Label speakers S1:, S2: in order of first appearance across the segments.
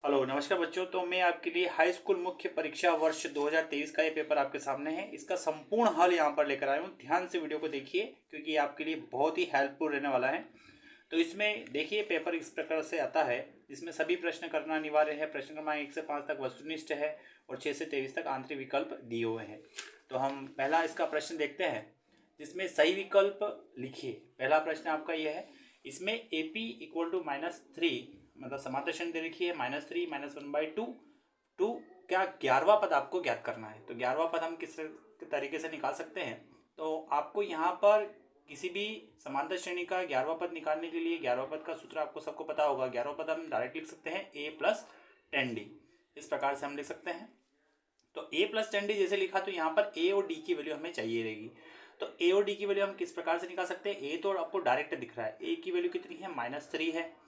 S1: Hello नमस्कार बच्चों। तो मैं आपके लिए हाई स्कूल मुख्य परीक्षा वर्ष 2023 का ये पेपर आपके सामने है। इसका संपूर्ण हल यहाँ पर लेकर आया हूँ। ध्यान से वीडियो को देखिए क्योंकि ये आपके लिए बहुत ही हेल्पफुल रहने वाला है। तो इसमें देखिए पेपर इस प्रकार से आता है। इसमें सभी प्रश्न करना अनिवार्य है। प्रश्न क्रमांक 1 से 5 तक वस्तुनिष्ठ है और 6 से 23 तक आंतरिक विकल्प दिए हुए हैं। तो हम पहला इसका प्रश्न देखते हैं जिसमें सही विकल्प लिखिए। पहला प्रश्न आपका यह है, इसमें ए पी इक्वल टू -3 मतलब समांतर श्रेणी दे रखी है -3 -1/2 टू क्या 11वां पद आपको ज्ञात करना है। तो 11वां पद हम किस तरीके से निकाल सकते हैं। तो आपको यहाँ पर किसी भी समांतर श्रेणी का 11वां पद निकालने के लिए 11वां पद का सूत्र आपको सबको पता होगा। 11वां पद हम डायरेक्ट लिख सकते हैं a + 10d। इस प्रकार से हम लिख सकते हैं। तो a + 10d जैसे लिखा तो यहाँ पर a और d की वैल्यू हमें चाहिए रहेगी। तो a और d की वैल्यू हम किस प्रकार से निकाल सकते हैं। a तो आपको डायरेक्ट दिख रहा है, a की वैल्यू कितनी है -3 है,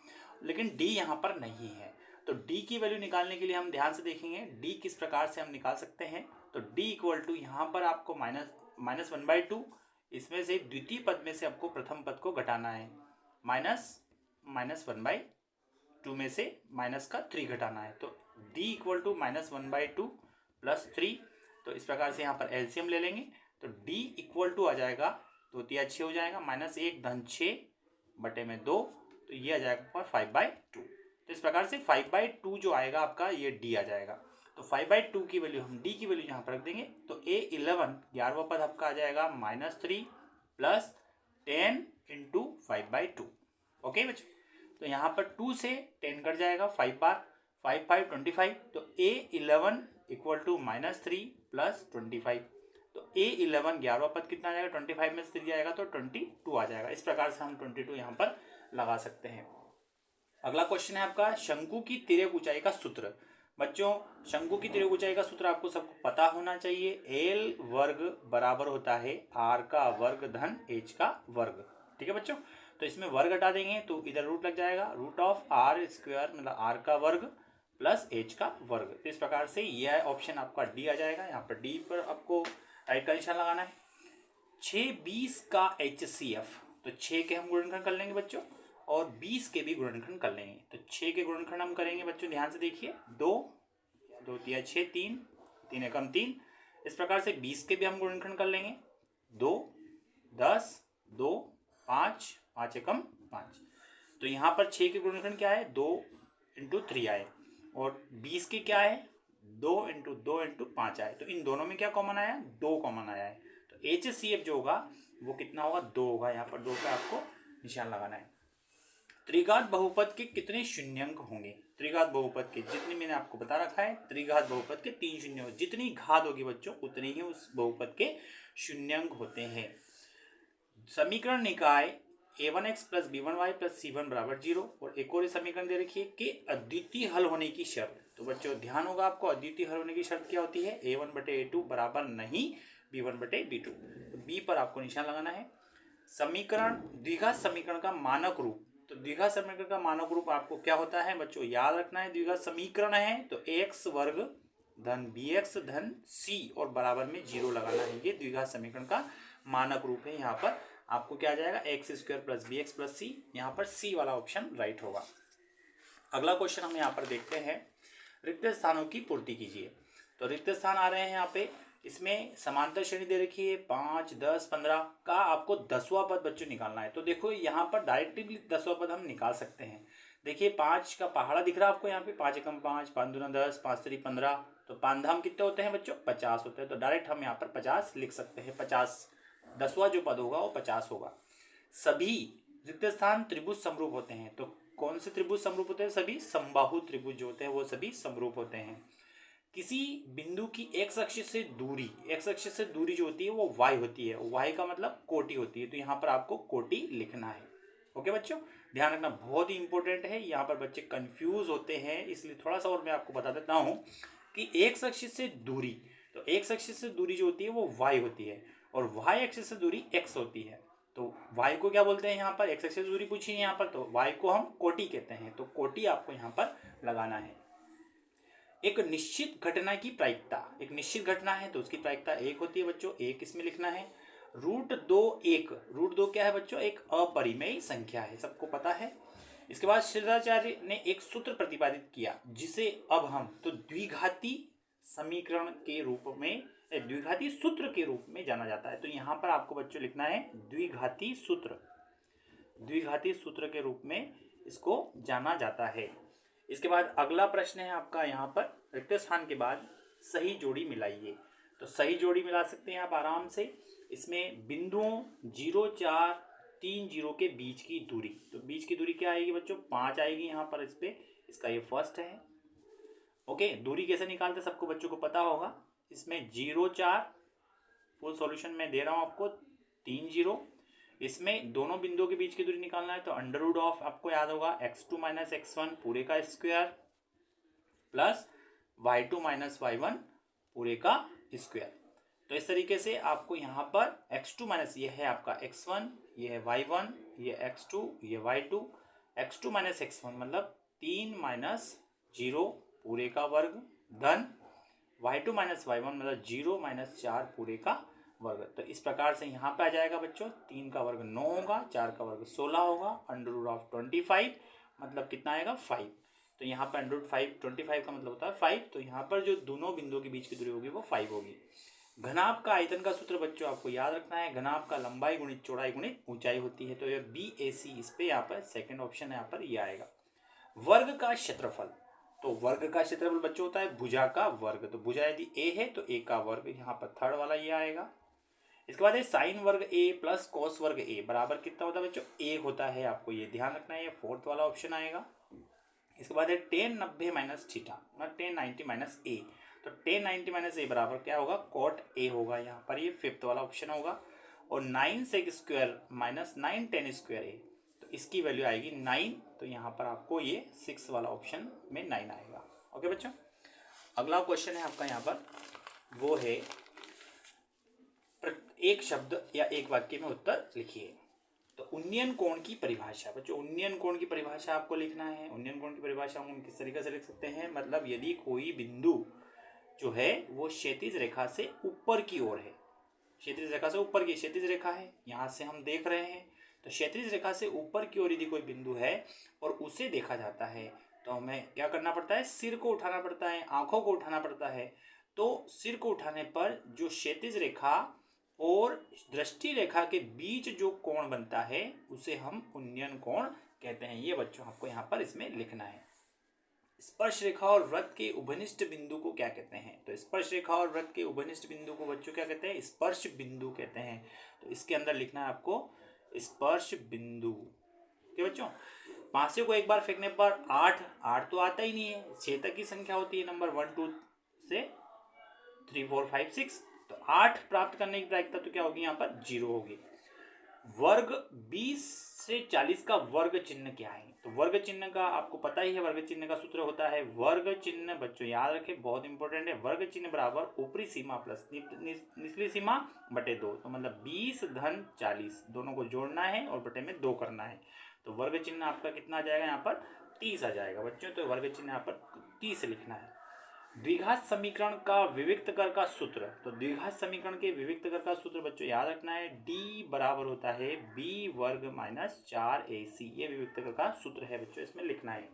S1: लेकिन d यहाँ पर नहीं है। तो d की वैल्यू निकालने के लिए हम ध्यान से देखेंगे d किस प्रकार से हम निकाल सकते हैं। तो d इक्वल टू यहाँ पर आपको -1/2, इसमें से द्वितीय पद में से आपको प्रथम पद को घटाना है। -1/2 में से माइनस का 3 घटाना है। तो d इक्वल टू -1/2 + 3। तो इस प्रकार से यहाँ पर एलसीएम ले लेंगे। तो d इक्वल टू आ जाएगा, दो तिया 6 हो जाएगा, -1 धन 6 बटे में 2। तो ये आ जाएगा 5/2। तो इस प्रकार से 5/2 जो आएगा आपका ये d आ जाएगा। तो 5/2 की वैल्यू हम d की वैल्यू यहाँ पर रख देंगे। तो a11 11वां पद आपका आ जाएगा -3 + 10 × 5/2। ओके बच्चों। तो यहाँ पर 2 से 10 कट जाएगा, 5 बार 5 5 25। तो a11 इक्वल टू -3 + 25। तो a11 11वां पद कितना आ जाएगा, 25 में से 3 जाएगा तो 22 आ जाएगा। इस प्रकार से हम 22 यहाँ पर लगा सकते हैं। अगला क्वेश्चन है आपका शंकु की तिर्यक ऊंचाई का सूत्र। बच्चों शंकु की तिर्यक ऊंचाई का सूत्र आपको सबको पता होना चाहिए। एल वर्ग बराबर होता है आर का वर्ग धन एच का वर्ग। ठीक है बच्चों। तो इसमें वर्ग हटा देंगे तो इधर रूट लग जाएगा, √r² मतलब आर का वर्ग प्लस एच का वर्ग। तो इस प्रकार से यह ऑप्शन आपका डी आ जाएगा। यहाँ पर डी पर आपको राइट का निशान लगाना है। 6 20 का HCF, तो 6 के हम गुणनखंड कर लेंगे बच्चों और 20 के भी गुणनखंड कर लेंगे। तो 6 के गुणनखंड हम करेंगे बच्चों, ध्यान से देखिए, 2 2 तिया 6 3 3 एकम 3। इस प्रकार से 20 के भी हम गुणनखंड कर लेंगे, 2 10 2 5 5 एकम 5। तो यहाँ पर 6 के गुणनखंड क्या है, 2 × 3 आए और 20 के क्या है, 2 × 2 × 5 आए। तो इन दोनों में क्या कॉमन आया, 2 कॉमन आया है। तो HCF जो होगा वो कितना होगा, 2 होगा। यहाँ पर 2 पे आपको निशान लगाना है। त्रिघात बहुपद के कितने शून्यंक होंगे। त्रिघात बहुपद के जितने मैंने आपको बता रखा है, त्रिघात बहुपद के 3 शून्य, जितनी घात होगी बच्चों उतने ही उस बहुपद के शून्यंक होते हैं। समीकरण निकाय a1x + b1y + c1 = 0 और एक और समीकरण दे रखी है कि अद्वितीय हल होने की शर्त। तो बच्चों ध्यान होगा आपको, अद्वितीय हल होने की शर्त क्या होती है, a1/a2 बराबर नहीं b1/b2। तो b पर आपको निशान लगाना है। समीकरण द्विघात समीकरण का मानक रूप। तो द्विघात समीकरण का मानक रूप आपको क्या होता है बच्चों, याद रखना है। द्विघात समीकरण है तो ax वर्ग धन bx धन c और बराबर में 0 लगाना है। ये द्विघात समीकरण का मानक रूप है। यहाँ पर आपको क्या आ जाएगा, x² + bx + c। यहाँ पर c वाला ऑप्शन राइट होगा। अगला क्वेश्चन हम यहाँ पर देखते हैं, रिक्त स्थानों की पूर्ति कीजिए। तो रिक्त स्थान आ रहे हैं यहाँ पे। इसमें समांतर श्रेणी दे रखी है 5 10 15 का आपको 10वां पद बच्चों निकालना है। तो देखो यहाँ पर डायरेक्टली 10वां पद हम निकाल सकते हैं। देखिए 5 का पहाड़ा दिख रहा है आपको यहाँ पे, 5 एकम 5 5 दूना 10 5 3 15। तो 5 धाम कितने होते हैं बच्चों, 50 होते हैं। तो डायरेक्ट हम यहाँ पर 50 लिख सकते हैं। 50 10वां जो पद होगा वो 50 होगा। सभी रिक्त स्थान त्रिभुज समरूप होते हैं। तो कौन से त्रिभुज समरूप होते हैं, सभी समबाहु त्रिभुज जो होते हैं वो सभी समरूप होते हैं। किसी बिंदु की x अक्ष से दूरी, x अक्ष से दूरी जो होती है वो y होती है। y का मतलब कोटि होती है। तो यहाँ पर आपको कोटि लिखना है। ओके बच्चों, ध्यान रखना, बहुत ही इंपॉर्टेंट है। यहाँ पर बच्चे कंफ्यूज होते हैं, इसलिए थोड़ा सा और मैं आपको बता देता हूँ कि x अक्ष से दूरी, तो x अक्ष से दूरी जो होती है वो y होती है और y अक्ष से दूरी x होती है। तो y को क्या बोलते हैं, यहाँ पर x अक्ष से दूरी पूछी है यहाँ पर, तो y को हम कोटि कहते हैं। तो कोटि आपको यहाँ पर लगाना है। एक निश्चित घटना की प्रायिकता, एक निश्चित घटना है तो उसकी प्रायिकता 1 होती है बच्चों, 1 इसमें लिखना है। √2 1, √2 क्या है बच्चों, एक अपरिमेय संख्या है, सबको पता है। इसके बाद श्रीधराचार्य ने एक सूत्र प्रतिपादित किया जिसे अब हम तो द्विघाती समीकरण के रूप में, द्विघाती सूत्र के रूप में जाना जाता है। तो यहाँ पर आपको बच्चों लिखना है द्विघाती सूत्र, द्विघाती सूत्र के रूप में इसको जाना जाता है। इसके बाद अगला प्रश्न है आपका यहाँ पर रिक्त स्थान के बाद सही जोड़ी मिलाइए। तो सही जोड़ी मिला सकते हैं आप आराम से। इसमें बिंदुओं 0, 4, 3, 0 के बीच की दूरी, तो बीच की दूरी क्या आएगी बच्चों? 5 आएगी यहाँ पर इस पे। इसका ये फर्स्ट है। ओके, दूरी कैसे निकालते सबको बच्चों को पता होगा। इसमें 0, 4 फुल सॉल्यूशन में दे रहा हूँ आपको, 3 0। इसमें दोनों बिंदुओं के बीच की दूरी निकालना है तो अंडर रूट ऑफ आपको याद होगा x2 - x1 पूरे का स्क्वायर प्लस y2 - y1 पूरे का स्क्वायर। तो इस तरीके से आपको यहाँ पर x2 माइनस, ये है आपका x1, ये है y1, ये x2, ये y2, x2 - x1 मतलब 3 - 0 पूरे का वर्ग धन y2 - y1 मतलब 0 - 4 पूरे का वर्ग। तो इस प्रकार से यहाँ पे आ जाएगा बच्चों, 3 का वर्ग 9 होगा, 4 का वर्ग 16 होगा, अंडर रूट ऑफ 25 मतलब कितना आएगा 5। तो यहाँ पर अंडर रूट 5, 25 का मतलब होता है 5। तो यहाँ पर जो दोनों बिंदुओं के बीच की दूरी होगी वो 5 होगी। घनाभ का आयतन का सूत्र बच्चों आपको याद रखना है, घनाभ का लंबाई गुणित चौड़ाई गुणित ऊंचाई होती है। तो ये BAC, इस पे यहाँ पर सेकंड ऑप्शन है, यहाँ पर ये आएगा। वर्ग का क्षेत्रफल, तो वर्ग का क्षेत्रफल बच्चों होता है भुजा का वर्ग। तो भुजा यदि A है तो A का वर्ग, यहाँ पर थर्ड वाला ये आएगा। इसके बाद है साइन वर्ग A प्लस कॉस वर्ग A बराबर कितना होता है बच्चों? A होता है, आपको ये ध्यान रखना है, ये फोर्थ वाला ऑप्शन आएगा। इसके बाद है tan 90 minus theta, tan 90 minus A। तो tan 90 माइनस A बराबर क्या होगा? cot A होगा, यहाँ पर ये फिफ्थ वाला ऑप्शन होगा। और 9 sec square minus 9 tan square A, तो इसकी वैल्यू आएगी 9। तो यहाँ पर आपको ये 6 वाला ऑप्शन में 9 आएगा। ओके बच्चों, अगला क्वेश्चन है आपका यहाँ पर, वो है एक शब्द या एक वाक्य में उत्तर लिखिए। तो उन्नयन कोण की परिभाषा बच्चों, उन्नयन कोण की परिभाषा आपको लिखना है। उन्नयन कोण की परिभाषा हम किस तरीके से लिख सकते हैं? मतलब यदि कोई बिंदु जो है वो क्षैतिज रेखा से ऊपर की ओर है, क्षैतिज रेखा से ऊपर की क्षैतिज रेखा है, यहाँ से हम देख रहे हैं। तो क्षैतिज रेखा से ऊपर की ओर यदि कोई बिंदु है और उसे देखा जाता है तो हमें क्या करना पड़ता है? सिर को उठाना पड़ता है, आंखों को उठाना पड़ता है। तो सिर को उठाने पर जो क्षैतिज रेखा और दृष्टि रेखा के बीच जो कोण बनता है उसे हम उन्नयन कोण कहते हैं। ये बच्चों आपको यहाँ पर इसमें लिखना है। स्पर्श रेखा और वृत्त के उभयनिष्ठ बिंदु को क्या कहते हैं? तो स्पर्श रेखा और वृत्त के उभयनिष्ठ बिंदु को बच्चों क्या कहते हैं? स्पर्श बिंदु कहते हैं। तो इसके अंदर लिखना है आपको स्पर्श बिंदु। ठीक बच्चों, पांचों को एक बार फेंकने पर 8 तो आता ही नहीं है, 6 तक की संख्या होती है, नंबर 1 2 से 3 4 5 6। तो 8 प्राप्त करने की प्रायिकता तो क्या होगी? यहाँ पर 0 होगी। वर्ग 20 से 40 का वर्ग चिन्ह क्या है? तो वर्ग चिन्ह का आपको पता ही है, वर्ग चिन्ह का सूत्र होता है, वर्ग चिन्ह बच्चों याद रखें, बहुत इंपॉर्टेंट है। वर्ग चिन्ह बराबर ऊपरी सीमा प्लस निचली सीमा बटे 2। तो मतलब 20 धन 40 दोनों को जोड़ना है और बटे में 2 करना है। तो वर्ग चिन्ह आपका कितना आ जाएगा? यहाँ पर 30 आ जाएगा बच्चों। तो वर्ग चिन्ह यहाँ पर 30 लिखना है। द्विघात समीकरण का विविक्त कर का सूत्र, तो द्विघात समीकरण के विविक्त कर का सूत्र बच्चों याद रखना है, D बराबर होता है B वर्ग माइनस 4AC। ये विविक्त कर का सूत्र है बच्चों, इसमें लिखना है।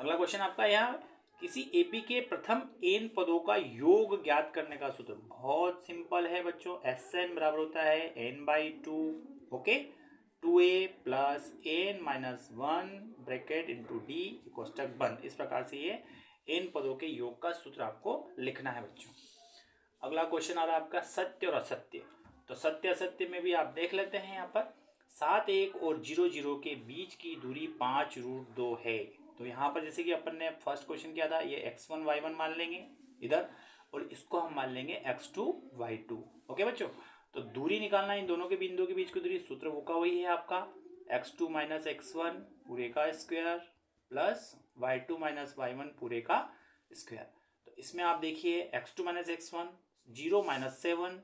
S1: अगला क्वेश्चन आपका यहाँ, किसी एपी के प्रथम n पदों का योग ज्ञात करने का सूत्र बहुत सिंपल है बच्चों। Sn बराबर होता है n/2। Okay, 2a plus n minus 1 bracket into D कोष्टक बंद। इस प्रकार से ये n पदों के योग का सूत्र आपको लिखना है बच्चों। अगला क्वेश्चन आ रहा है आपका सत्य और असत्य। तो सत्य असत्य में भी आप देख लेते हैं। यहाँ पर 7 1 और 0 0 के बीच की दूरी 5√2 है। तो यहाँ पर जैसे कि अपन ने फर्स्ट क्वेश्चन किया था, ये x1 y1 मान लेंगे इधर, और इसको हम मान लेंगे x2 y2। ओके बच्चों, तो दूरी निकालना इन दोनों के बिंदुओं के बीच की दूरी, सूत्र वो का वही है आपका x2 माइनस x1 पूरे का square plus y2 minus y1 पूरे का स्क्वायर। तो इसमें आप देखिए x2 minus x1 0 minus 7,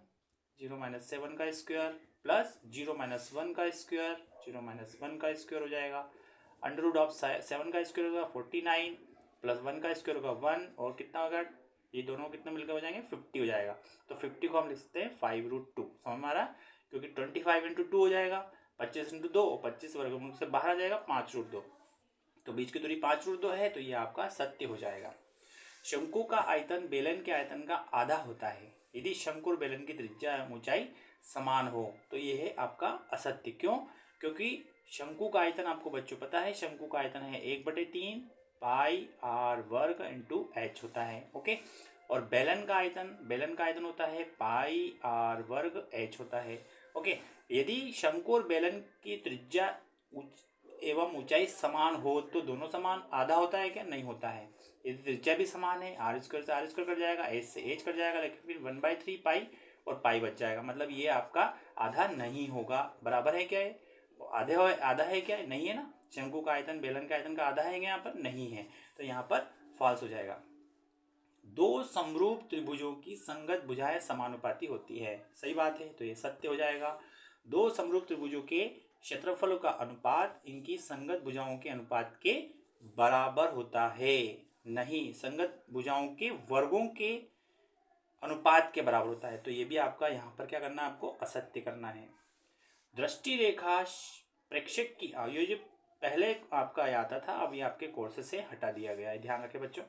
S1: 0 minus 7 का स्क्वायर प्लस 0 माइनस 1 का स्क्वायर, 0 माइनस 1 का स्क्वायर हो जाएगा। अंडर रूट ऑफ 7 का स्क्वायर होगा 49 प्लस 1 का स्क्वायर होगा 1, और कितना होगा? ये दोनों कितना मिलकर हो जाएंगे? 50 हो जाएगा। तो 50 को हम लिख सकते हैं 5√2। समझ में आ रहा है? क्योंकि 25 × 2 हो जाएगा 25 इंटू 2, 25 वर्गमूल से बाहर आ जाएगा 5√2, तो बीच की दूरी 5√2 है, तो ये आपका सत्य हो जाएगा। शंकु का आयतन बेलन के आयतन का आधा होता है यदि शंकु और बेलन की त्रिज्या एवं ऊंचाई समान हो, तो ये है आपका असत्य। क्यों? क्योंकि शंकु का आयतन आपको बच्चों पता है, शंकु का आयतन है 1/3 पाई आर वर्ग इंटू एच होता है। ओके, और बेलन का आयतन होता है पाई आर वर्ग एच होता है। ओके, यदि शंकु और बेलन की त्रिज्या एवं ऊंचाई समान हो तो दोनों समान आधा होता है क्या? नहीं होता है। यदि त्रिज्या भी समान है, आर स्क्वायर से आर स्क्वायर कट जाएगा, एच से एच कट जाएगा, लेकिन फिर 1/3 पाई और पाई बच जाएगा, मतलब ये आपका आधा नहीं होगा। बराबर है क्या? है आधे आधा है क्या? नहीं है ना। शंकु का आयतन बेलन का आयतन का आधा है क्या? यहाँ पर नहीं है, तो यहाँ पर फॉल्स हो जाएगा। दो समरूप त्रिभुजों की संगत भुजाएं समानुपाती होती है, सही बात है, तो ये सत्य हो जाएगा। दो समरूप त्रिभुजों के क्षेत्रफलों का अनुपात इनकी संगत भुजाओं के अनुपात के बराबर होता है। नहीं, संगत भुजाओं के वर्गों के अनुपात के बराबर होता है, तो ये भी आपका यहाँ पर क्या करना है, आपको असत्य करना है। दृष्टि रेखा प्रेक्षक की ये जो पहले आपका आता था, अब ये आपके कोर्स से हटा दिया गया है, ध्यान रखें बच्चों।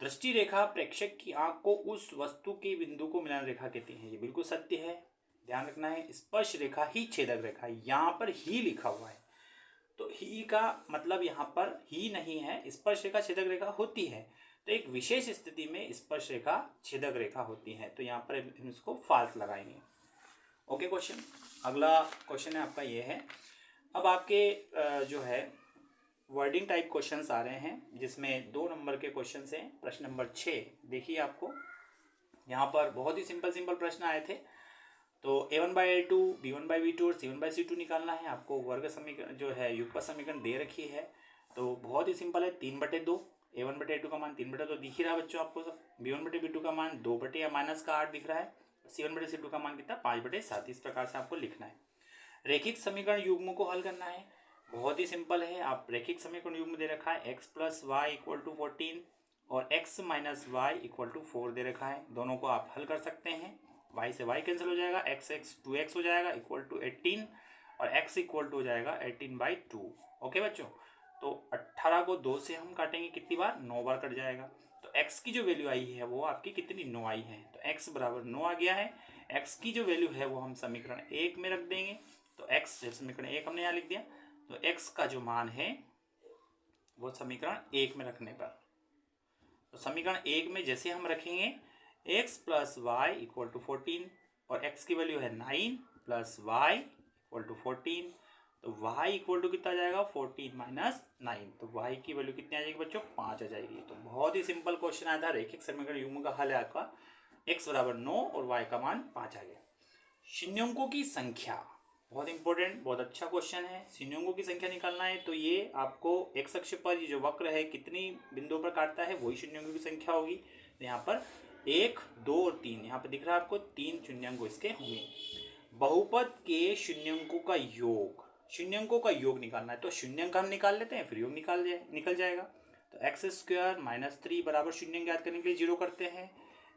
S1: दृष्टि रेखा प्रेक्षक की आंख को उस वस्तु के बिंदु को मिलन रेखा कहते हैं, ये बिल्कुल सत्य है, ध्यान रखना है। स्पर्श रेखा ही छेदक रेखा, यहाँ पर ही लिखा हुआ है, तो ही का मतलब यहाँ पर ही नहीं है, स्पर्श रेखा छेदक रेखा होती है, तो एक विशेष स्थिति में स्पर्श रेखा छेदक रेखा होती है, तो यहाँ पर हम इसको फाल्स लगाएंगे। ओके क्वेश्चन, अगला क्वेश्चन है आपका ये है। अब आपके जो है वर्डिंग टाइप क्वेश्चंस आ रहे हैं, जिसमें 2 नंबर के क्वेश्चंस हैं। प्रश्न नंबर 6 देखिए, आपको यहाँ पर बहुत ही सिंपल प्रश्न आए थे। तो a1/a2 b1/b2 और c1/c2 निकालना है आपको। वर्ग समीकरण जो है युगपत समीकरण दे रखी है, तो बहुत ही सिंपल है, 3/2। a1/a2 का मान 3/2 दिख ही रहा है बच्चों आपको सब। b1/b2 का मान 2 या माइनस का 8 दिख रहा है। c1/c2 का मान कितना, 5/7। इस प्रकार से आपको लिखना है। रैखिक समीकरण युग्म को हल करना है, बहुत ही सिंपल है। आप रैखिक समीकरण युग्म दे रखा है x + y = 14 और x - y = 4 दे रखा है, दोनों को आप हल कर सकते हैं। y से y कैंसिल हो जाएगा, x 2x हो जाएगा = 18 और x हो जाएगा 18/2। ओके बच्चों, तो 18 को 2 से हम काटेंगे कितनी बार, 9 बार कट जाएगा। तो x की जो वैल्यू आई है वो आपकी कितनी, 9 आई है, तो x = 9 आ गया है। x की जो वैल्यू है वो हम समीकरण 1 में रख देंगे, तो x समीकरण 1 हमने यहाँ लिख दिया, तो x का जो मान है वो समीकरण 1 में रखने पर, तो समीकरण 1 में जैसे हम रखेंगे x + y = 14 और x की वैल्यू है 9 + y = 14, तो y = कितना आ जाएगा, 14 - 9, तो y की वैल्यू कितनी आ जाएगी बच्चों, 5 आ जाएगी। तो बहुत ही सिंपल क्वेश्चन आया था, रैखिक समीकरण युग्म का हल है आपका, x = 9 और y का मान 5 आ गया। शून्यंकों की संख्या, बहुत इंपॉर्टेंट, बहुत अच्छा क्वेश्चन है। शून्यंकों की संख्या निकालना है, तो ये आपको एक्स अक्ष पर ये जो वक्र है कितनी बिंदुओं पर काटता है, वही शून्यंकों की संख्या होगी। तो यहाँ पर 1, 2 और 3, यहाँ पर दिख रहा है आपको 3 शून्यंक इसके होंगे। बहुपद के शून्यंकों का योग निकालना है, तो शून्यंक हम निकाल लेते हैं, फिर योग निकल जाएगा। तो x² - 3 बराबर शून्यंक ज्ञात करने के लिए 0 करते हैं,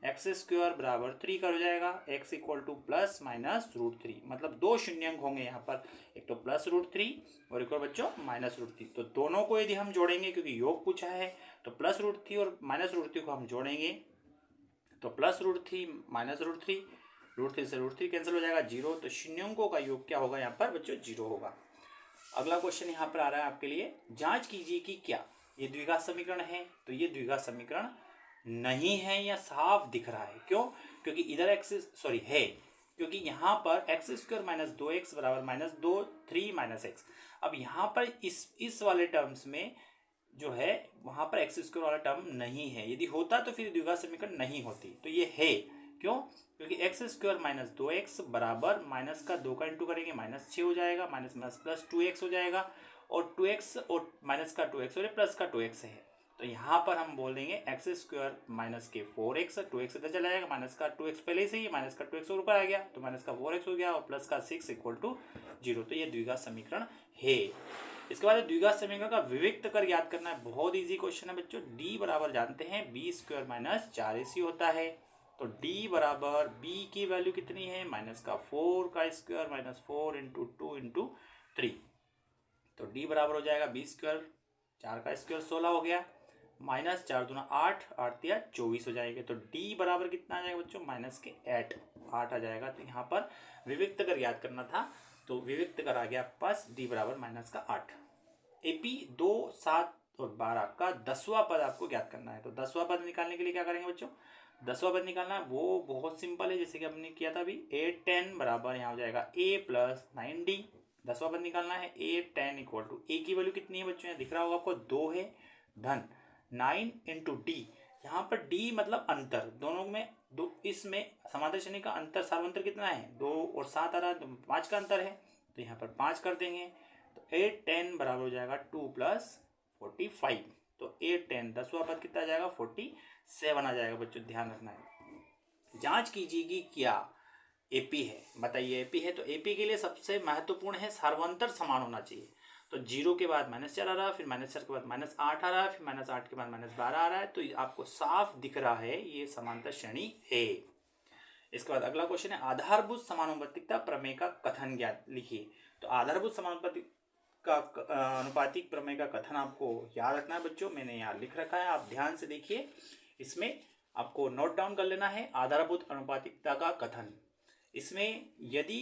S1: x² = 3 का हो जाएगा, x = +- √3, मतलब 2 शून्यंक होंगे यहाँ पर, एक तो +√3 और एक और बच्चों -√3। तो दोनों को यदि हम जोड़ेंगे, क्योंकि योग पूछा है, तो +√3 और -√3 को हम जोड़ेंगे, तो +√3 -√3, √3 से √3 कैंसिल हो जाएगा, 0। तो शून्यंकों का योग क्या होगा यहाँ पर बच्चों, 0 होगा। अगला क्वेश्चन यहाँ पर आ रहा है आपके लिए, जांच कीजिए कि क्या ये द्विघात समीकरण है, तो ये द्विघात समीकरण नहीं है या साफ दिख रहा है। क्यों? क्योंकि इधर है, क्योंकि यहाँ पर x² - 2x = -2 3 - x। अब यहाँ पर इस वाले टर्म्स में जो है वहाँ पर x² वाला टर्म नहीं है, यदि होता तो फिर द्विघात समीकरण नहीं होती, तो ये है। क्यों? क्योंकि x² - 2x बराबर माइनस का 2 का इंटू करेंगे -6 हो जाएगा, माइनस +2x हो जाएगा, और 2x और माइनस का 2x और प्लस का 2x है, तो यहाँ पर हम बोल देंगे x² - के 4x, 2x इधर चला जाएगा, माइनस का 2x पहले से ही, माइनस का 2x और ऊपर आ गया, तो माइनस का 4x हो गया, और प्लस का 6 = 0, तो ये द्विघात समीकरण है। इसके बाद द्विघात समीकरण का विविक्त कर याद करना है, बहुत इजी क्वेश्चन है बच्चों। d बराबर जानते हैं b² - 4ac होता है, तो d बराबर b की वैल्यू कितनी है, -4 का स्क्वायर -4 × 2 × 3। तो डी बराबर हो जाएगा 20 स्क्वायर, 4 का स्क्वायर 16 हो गया, माइनस 4 दूना 8, 8 तिया 24 हो जाएगा। तो डी बराबर कितना आ जाएगा बच्चों, -8 आ जाएगा। तो यहाँ पर विविक्त कर याद करना था, तो विविक्त कर आ गया आपके पास डी बराबर -8। एपी 2, 7 और 12 का 10वां पद आपको ज्ञात करना है। तो 10वां पद निकालने के लिए क्या करेंगे बच्चों, 10वां पद निकालना है वो बहुत सिंपल है, जैसे कि हमने किया था अभी। 8 10 बराबर यहाँ हो जाएगा a + 9d। 10वां पद निकालना है। 8 10 = a की वैल्यू कितनी है बच्चों, यहाँ दिख रहा होगा आपको 2 है, धन 9 × d। यहाँ पर d मतलब अंतर, दोनों में दो, इसमें समांतर श्रेणी का अंतर, सार्वंतर कितना है, 2 और 7 आ रहा है, तो 5 का अंतर है, तो यहाँ पर 5 कर देंगे। तो 8 10 बराबर हो जाएगा 2 + 45। तो 8 10 10वां पद कितना आ जाएगा, 47 आ जाएगा बच्चों, ध्यान रखना है। जांच कीजिएगी क्या एपी है, बताइए एपी है। तो एपी के लिए सबसे महत्वपूर्ण है सार्वंतर समान होना चाहिए। तो 0 के बाद -4 आ रहा है, फिर -4 के बाद -8 आ रहा है, फिर -8 के बाद -12 आ रहा है, तो आपको साफ दिख रहा है ये समांतर श्रेणी है। इसके बाद अगला क्वेश्चन है आधारभूत समानुपातिकता प्रमेय का कथन ज्ञात लिखिए। तो आधारभूत समानुपातिक का अनुपातिक प्रमेय का कथन आपको याद रखना है बच्चों, मैंने यहाँ लिख रखा है, आप ध्यान से देखिए। इसमें आपको नोट डाउन कर लेना है आधारभूत अनुपातिकता का कथन। इसमें यदि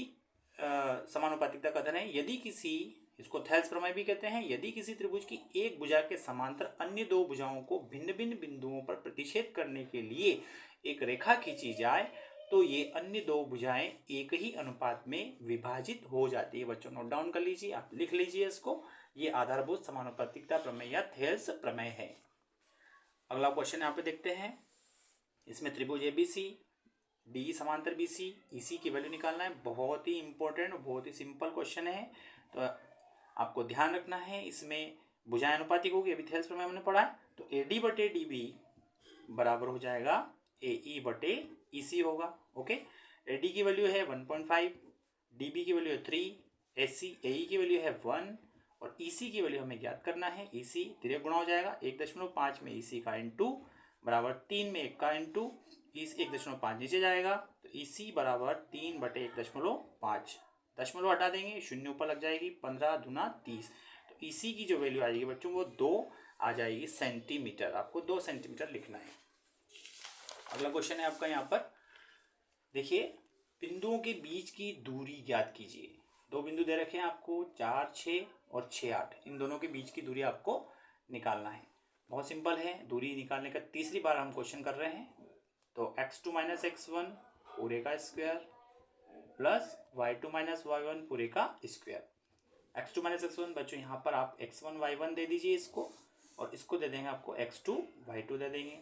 S1: समानुपातिकता कथन है, यदि किसी, इसको थेल्स प्रमेय भी कहते हैं, यदि किसी त्रिभुज की एक भुजा के समांतर अन्य दो भुजाओं को भिन्न भिन्न बिंदुओं पर प्रतिच्छेद करने के लिए एक रेखा खींची जाए तो ये अन्य दो भुजाएं एक ही अनुपात में विभाजित हो जाती है। बच्चों नोट डाउन कर लीजिए, आप लिख लीजिए इसको, ये आधारभूत समानुपातिकता प्रमेय या थेल्स प्रमेय है। अगला क्वेश्चन यहाँ पे देखते हैं। इसमें त्रिभुज एबीसी, डी समांतर बीसी, ईसी की वैल्यू निकालना है। बहुत ही इंपॉर्टेंट, बहुत ही सिंपल क्वेश्चन है, तो आपको ध्यान रखना है। इसमें भुजाएं अनुपातिक होगी, अभी थेल्स प्रमेय हमने पढ़ा है। तो AD बटे DB बराबर हो जाएगा AE बटे EC होगा। ओके, AD की वैल्यू है 1.5, DB की वैल्यू है 3, AE की वैल्यू है 1 और EC की वैल्यू हमें ज्ञात करना है। EC तिर्यक गुणा हो जाएगा, 1.5 में EC का इंटू बराबर 3 में 1 का इंटू, इस 1.5 नीचे जाएगा, तो EC बराबर 3 बटे 1.5, दशमलव हटा देंगे, शून्य ऊपर लग जाएगी, 15 दूना 30। तो EC की जो वैल्यू आ जाएगी बच्चों वो 2 आ जाएगी सेंटीमीटर। आपको 2 सेंटीमीटर लिखना है। अगला क्वेश्चन है आपका, यहाँ पर देखिए, बिंदुओं के बीच की दूरी ज्ञात कीजिए। दो बिंदु दे रखे हैं आपको, 4 6 और 6 8, इन दोनों के बीच की दूरी आपको निकालना है। बहुत सिंपल है, दूरी निकालने का तीसरी बार हम क्वेश्चन कर रहे हैं। तो x2 - x1 पूरे का स्क्वायर प्लस y2 - y1 पूरे का स्क्वायर। x2 - x1 बच्चों यहाँ पर आप x1 y1 दे दीजिए इसको, और इसको दे देंगे आपको x2 y2 दे देंगे।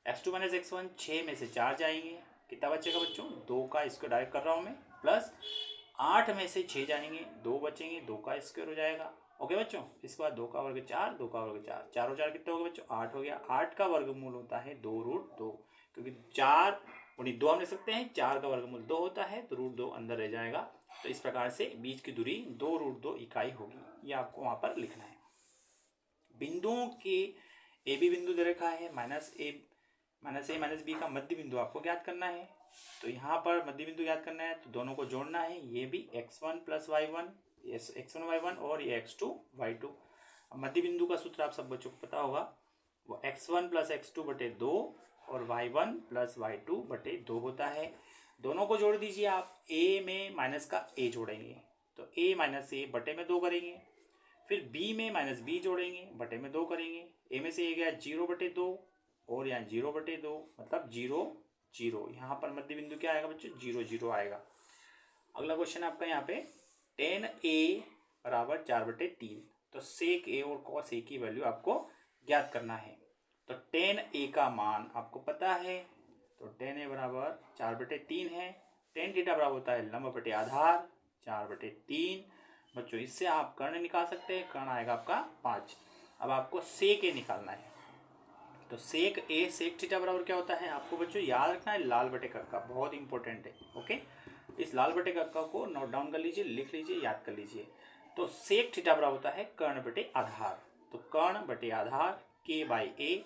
S1: x2 - x1 6 में से 4 जाएंगे, कितना बचेगा बच्चों, 2 का, इसको डायरेक्ट कर रहा हूँ मैं, प्लस 8 में से 6 जाएंगे, 2 बचेंगे, 2 का स्क्वायर हो जाएगा। ओके बच्चों, इसके बाद 2 का वर्ग 4, 2 का वर्ग 4, 4 और 4 कितना होगा बच्चों, 8 हो गया। 8 का वर्गमूल होता है 2√2, क्योंकि 4 और 2 हम लिख सकते हैं, 4 का वर्गमूल 2 होता है, तो √2 अंदर रह जाएगा। तो इस प्रकार से बीच की दूरी 2√2 इकाई होगी, ये आपको वहां पर लिखना है। बिंदुओं के ए बी बिंदु दे रखा है, -a - b का मध्य बिंदु आपको ज्ञात करना है। तो यहाँ पर मध्य बिंदु ज्ञात करना है, तो दोनों को जोड़ना है, ये भी x1 + y1, x1 y1 और ये x2 y2। मध्य बिंदु का सूत्र आप सब बच्चों को पता होगा, वो x1 + x2 बटे 2 और y1 + y2 बटे 2 होता है। दोनों को जोड़ दीजिए आप, a में माइनस का a जोड़ेंगे, तो a - a बटे में 2 करेंगे, फिर b में -b जोड़ेंगे, बटे में 2 करेंगे, a में से a गया 0 बटे 2 और यहाँ 0 बटे 2, मतलब 0 0। यहाँ पर मध्य बिंदु क्या आएगा बच्चों, 0 0 आएगा। अगला क्वेश्चन आपका यहाँ पे, tan a बराबर 4/3, तो sec a और cos a की वैल्यू आपको ज्ञात करना है। तो tan a का मान आपको पता है, तो tan a बराबर 4/3 है। tan थीटा बराबर होता है लंब बटे आधार 4/3। बच्चों इससे आप कर्ण निकाल सकते हैं, कर्ण आएगा आपका 5। अब आपको sec a निकालना है, तो sec a sec थीटा बराबर क्या होता है, आपको बच्चों याद रखना है, लाल बटे कक्का, बहुत इंपॉर्टेंट है। ओके, इस लाल बटे कक्का को नोट डाउन कर लीजिए, लिख लीजिए, याद कर लीजिए। तो sec थीटा बराबर होता है कर्ण बटे आधार, तो कर्ण बटे आधार k/a,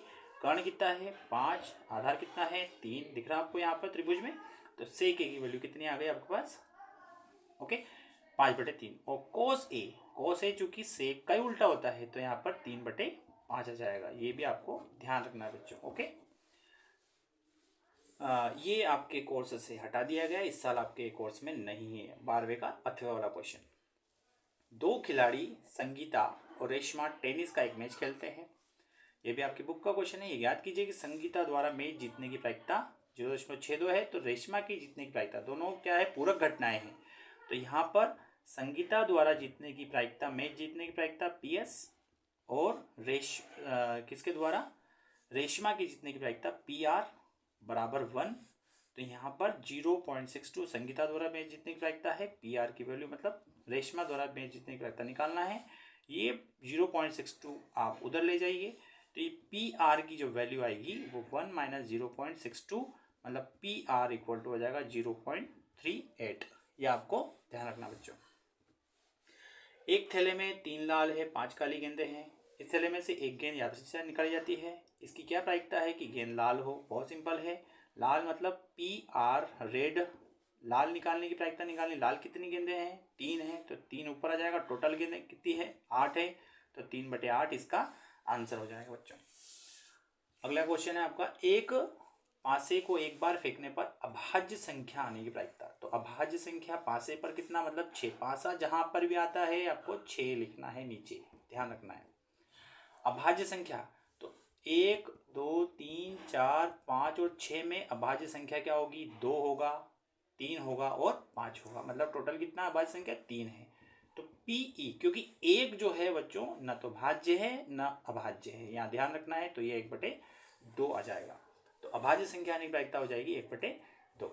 S1: कर्ण कितना है 5, आधार कितना है 3, दिख रहा है आपको यहाँ पर त्रिभुज में। तो sec a की वैल्यू कितनी आ गई आपके पास, ओके, 5/3। और कोस ए चूंकि सेक का ही उल्टा होता है तो यहाँ पर 3/5 आ जाएगा। ये भी आपको ध्यान रखना है बच्चों। ओके, ये आपके कोर्स से हटा दिया गया, इस साल आपके कोर्स में नहीं है। 12वें का 8वां वाला क्वेश्चन। 2 खिलाड़ी संगीता और रेशमा टेनिस का एक मैच खेलते हैं। ये भी आपकी बुक का क्वेश्चन है। ये याद कीजिए कि संगीता द्वारा मैच जीतने की प्रायिकता 0.62 है, तो रेशमा की जीतने की प्रायिकता, दोनों क्या है, पूरक घटनाएं हैं। तो यहाँ पर संगीता द्वारा जीतने की प्रायिकता, मैच जीतने की प्रायिकता PS, और किसके द्वारा, रेशमा की जीतने की प्रायिकता PR बराबर 1। तो यहाँ पर 0.62 संगीता द्वारा मैच जीतने की प्रायिकता है, PR की वैल्यू मतलब रेशमा द्वारा मैच जीतने की प्रायिकता निकालना है। ये 0.62 आप उधर ले जाइए, तो ये PR की जो वैल्यू आएगी वो 1 - 0.62 मतलब PR इक्वल टू हो जाएगा 0.38। ये आपको ध्यान रखना बच्चों। एक थैले में 3 लाल है, 5 काली गेंदें हैं। इस थैले में से एक गेंद यादृच्छिक से निकाली जाती है। इसकी क्या प्रायिकता है कि गेंद लाल हो। बहुत सिंपल है, लाल मतलब PR रेड। लाल निकालने की प्रायिकता निकालनी। लाल कितनी गेंदें हैं, 3 है, तो 3 ऊपर आ जाएगा। टोटल गेंदें कितनी है, 8 है, तो 3/8 इसका आंसर हो जाएगा बच्चों। अगला क्वेश्चन है आपका, एक पासे को एक बार फेंकने पर अभाज्य संख्या आने की प्रायिकता। तो अभाज्य संख्या पासे पर कितना मतलब 6। पासा जहां पर भी आता है आपको 6 लिखना है नीचे, ध्यान रखना है। अभाज्य संख्या तो 1 2 3 4 5 और 6 में अभाज्य संख्या क्या होगी, 2 होगा, 3 होगा और 5 होगा। मतलब टोटल कितना अभाज्य संख्या 3 है। तो PE, क्योंकि एक जो है बच्चों न तो भाज्य है न अभाज्य है, यहाँ ध्यान रखना है। तो ये 1/2 आ जाएगा। तो अभाज्य संख्या आने की प्रायिकता हो जाएगी 1/2।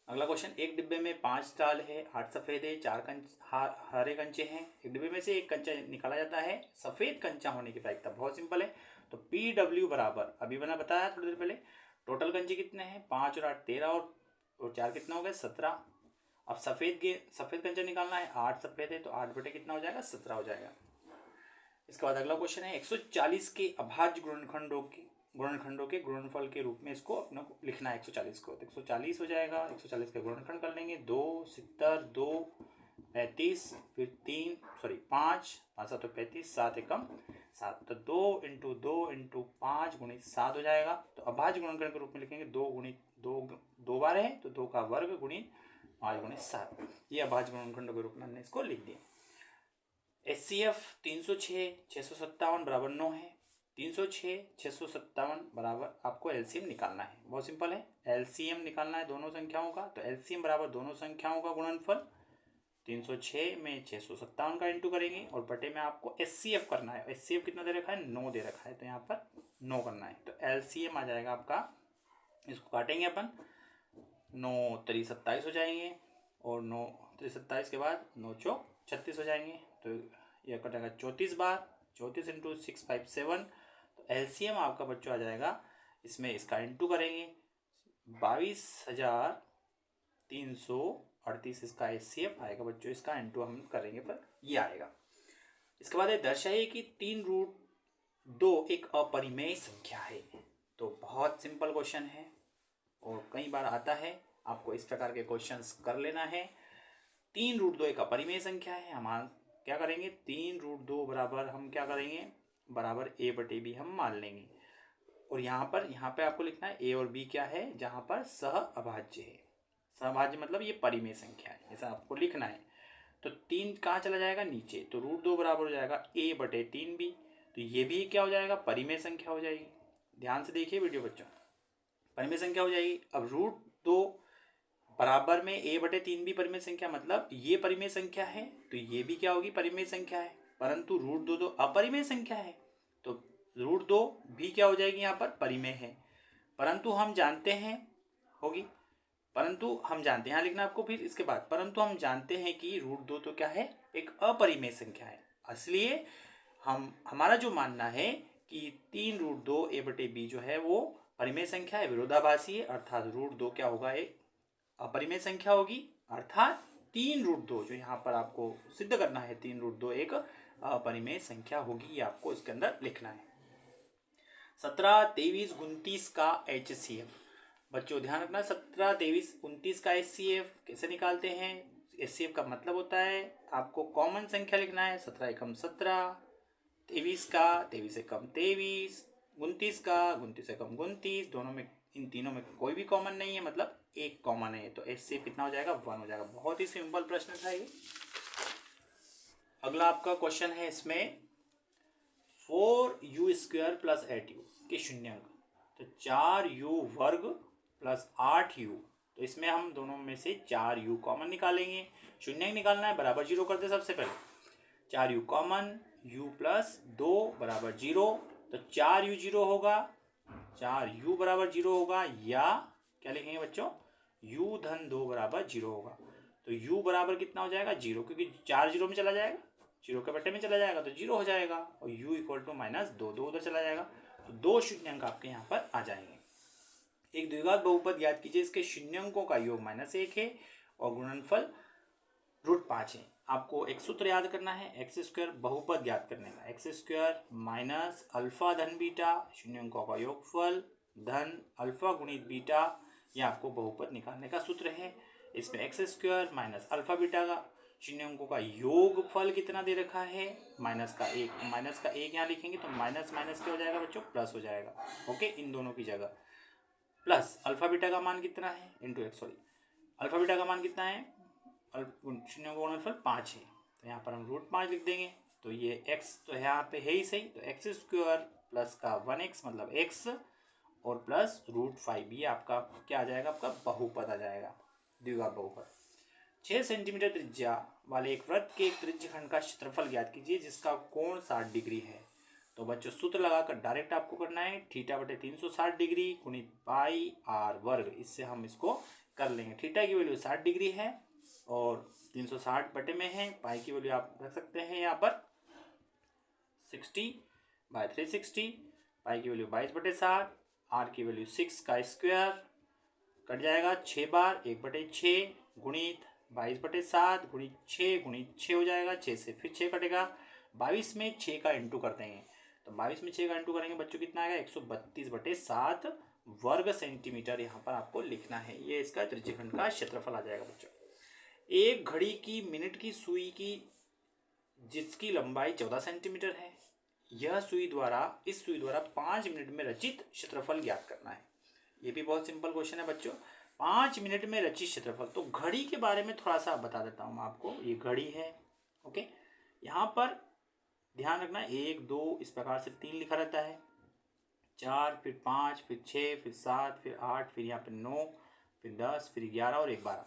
S1: अगला क्वेश्चन, एक डिब्बे में 5 दाल है, 8 सफेद है, 4 हरे कंचे हैं। एक डिब्बे में से एक कंचा निकाला जाता है, सफेद कंचा होने की प्रायिकता बहुत सिंपल है। तो PW बराबर, अभी मैंने बताया थोड़ी देर पहले, टोटल कंचे कितने हैं, 5 और 8 13 और 4 कितना हो गया, 17। अब सफेद कंचा निकालना है, 8 सफेद है तो 8 बटे कितना हो जाएगा, 17 हो जाएगा। इसके बाद अगला क्वेश्चन है, 140 के अभाज्य गुणनखंडों के गुणनफल के रूप में इसको अपने को लिखना है 140 को। तो 140 हो जाएगा, 140 का गुणनखंड कर लेंगे, 2 70 2 35 फिर 5 7 तो 35 7 एकम 7, तो 2 × 2 × 5 × 7 हो जाएगा। तो अभाज्य गुणनखंड के रूप में लिखेंगे 2 × 2 बार है तो 2 का वर्ग गुणित 5 × 7। ये अभाज्य गुणनखंड के रूप में हमने इसको लिख दिया। HCF 306 657 बराबर 9 है। 306 657 बराबर आपको LCM निकालना है। बहुत सिंपल है, LCM निकालना है दोनों संख्याओं का। तो LCM बराबर दोनों संख्याओं का गुणनफल, 306 में 657 का इंटू करेंगे और बटे में आपको HCF करना है। HCF कितना दे रखा है, 9 दे रखा है, तो यहाँ पर 9 करना है। तो LCM आ जाएगा आपका, इसको काटेंगे अपन, 9 3 27 हो जाएंगे और 9 3 27 के बाद 9 चौक 36 हो जाएंगे। तो यह कटेगा 34 बार, 34 × 6 5 7। तो LCM आपका बच्चों आ जाएगा, इसमें इसका इंटू करेंगे 22,338 इसका HCF आएगा बच्चों। इसका इंटू हम करेंगे पर ये आएगा। इसके बाद दर्शाइए कि 3√2 एक अपरिमेय संख्या है। तो बहुत सिंपल क्वेश्चन है और कई बार आता है, आपको इस प्रकार के क्वेश्चंस कर लेना है। 3√2 एक अपरिमेय संख्या है। हम क्या करेंगे, 3√2 बराबर हम क्या करेंगे, बराबर A/B हम मान लेंगे। और यहाँ पे आपको लिखना है A और B क्या है, जहाँ पर सह अभाज्य है। सहअभाज्य मतलब ये परिमेय संख्या है, ऐसा आपको लिखना है। तो 3 कहाँ चला जाएगा, नीचे। तो √2 बराबर हो जाएगा A/3B। तो ये भी क्या हो जाएगा, परिमेय संख्या हो जाएगी। ध्यान से देखिए वीडियो बच्चों, परिमेय संख्या हो जाएगी। अब √2 बराबर में A/3B परिमेय संख्या, मतलब ये परिमेय संख्या है तो ये भी क्या होगी, परिमेय संख्या है। परंतु √2 तो अपरिमेय संख्या है, तो √2 भी क्या हो जाएगी, यहाँ पर परिमेय है। परंतु हम जानते हैं होगी, परंतु हम जानते हैं, यहाँ लिखना आपको फिर इसके बाद, परंतु हम जानते हैं कि √2 तो क्या है, एक अपरिमेय संख्या है। इसलिए हमारा जो मानना है कि 3√2 A/B जो है वो परिमेय संख्या है, विरोधाभासी है। अर्थात √2 क्या होगा, एक अपरिमेय संख्या होगी। अर्थात 3√2 जो यहाँ पर आपको सिद्ध करना है, 3√2 एक अपरिमेय संख्या होगी। ये आपको इसके अंदर लिखना है। 17 23 29 का HCF, बच्चों ध्यान रखना, 17 23 29 का HCF कैसे निकालते हैं, एचसीएफ का मतलब होता है आपको कॉमन संख्या लिखना है, 17 एकम 17, 23 का 23 एकम 23, 29 का 29 एकम 29, दोनों में इन तीनों में कोई भी कॉमन नहीं है, मतलब एक कॉमन है, तो एचसीएफ कितना हो जाएगा 1 हो जाएगा। बहुत ही सिंपल प्रश्न था ये। अगला आपका क्वेश्चन है इसमें 4u² प्लस 8u के शून्यंक, तो 4u वर्ग प्लस 8u, तो इसमें हम दोनों में से 4u कॉमन निकालेंगे, शून्यंक निकालना है, बराबर 0 करते सबसे पहले, 4u कॉमन, u प्लस 2 बराबर 0, तो 4u 0 होगा, 4u बराबर 0 होगा, या क्या लिखेंगे बच्चों, u धन 2 बराबर 0 होगा, तो u बराबर कितना हो जाएगा 0, क्योंकि 4 0 में चला जाएगा, 0 के बट्टे में चला जाएगा तो 0 हो जाएगा, और u इक्वल टू -2, 2 उधर चला जाएगा, तो 2 शून्यंक आपके यहाँ पर आ जाएंगे। एक द्विघात बहुपद याद कीजिए, इसके शून्यंकों का योग -1 है और गुणनफल √5 है। आपको एक सूत्र याद करना है x² बहुपद याद करने का, x² माइनस अल्फा धन बीटा शून्यंकों का योगफल धन अल्फा गुणित बीटा, ये आपको बहुपद निकालने का सूत्र है। इसमें x² माइनस अल्फा बीटा का शून्यंकों का योगफल कितना दे रखा है, -1 यहाँ लिखेंगे तो माइनस माइनस क्या हो जाएगा बच्चों, प्लस हो जाएगा। ओके, इन दोनों की जगह प्लस अल्फा बीटा का मान कितना है अल्फा बीटा का मान कितना है, शून्य का गुणनफल 5 है, तो यहाँ पर हम √5 लिख देंगे, तो ये x तो यहाँ पे है ही सही, तो x² प्लस का 1x मतलब x और प्लस √5, ये आपका क्या आ जाएगा, आपका बहुपद आ जाएगा, द्विघात बहुपद। 6 सेंटीमीटर त्रिज्या वाले एक वृत्त के एक त्रिज्यखंड का क्षेत्रफल ज्ञात कीजिए जिसका कोण 60 डिग्री है। तो बच्चों सूत्र लगाकर डायरेक्ट आपको करना है, θ/360 डिग्री गुणित पाई r वर्ग, इससे हम इसको कर लेंगे। थीटा की वैल्यू 60 डिग्री है और 360 बटे में है, पाई की वैल्यू आप रख सकते हैं यहाँ पर 60/360, पाई की वैल्यू 22/7, r की वैल्यू 6 का स्क्वायर कट जाएगा 6 बार 1/6 गुणित 22/7 गुणित 6 हो जाएगा, 6 से फिर 6 कटेगा, 22 में 6 का इंटू कर देंगे, तो 22 में 6 का इंटू करेंगे बच्चों कितना आएगा 132/7 वर्ग सेंटीमीटर यहाँ पर आपको लिखना है। ये इसका त्रिज्यखंड का क्षेत्रफल आ जाएगा बच्चों। एक घड़ी की मिनट की सुई की जिसकी लंबाई 14 सेंटीमीटर है, यह इस सुई द्वारा 5 मिनट में रचित क्षेत्रफल ज्ञात करना है। ये भी बहुत सिंपल क्वेश्चन है बच्चों, 5 मिनट में रचित क्षेत्रफल। तो घड़ी के बारे में थोड़ा सा बता देता हूँ मैं आपको, ये घड़ी है। ओके, यहाँ पर ध्यान रखना 1 2 इस प्रकार से 3 लिखा रहता है, 4 फिर 5 फिर 6 फिर 7 फिर 8 फिर यहाँ पे 9 फिर 10 फिर 11 और 1 12।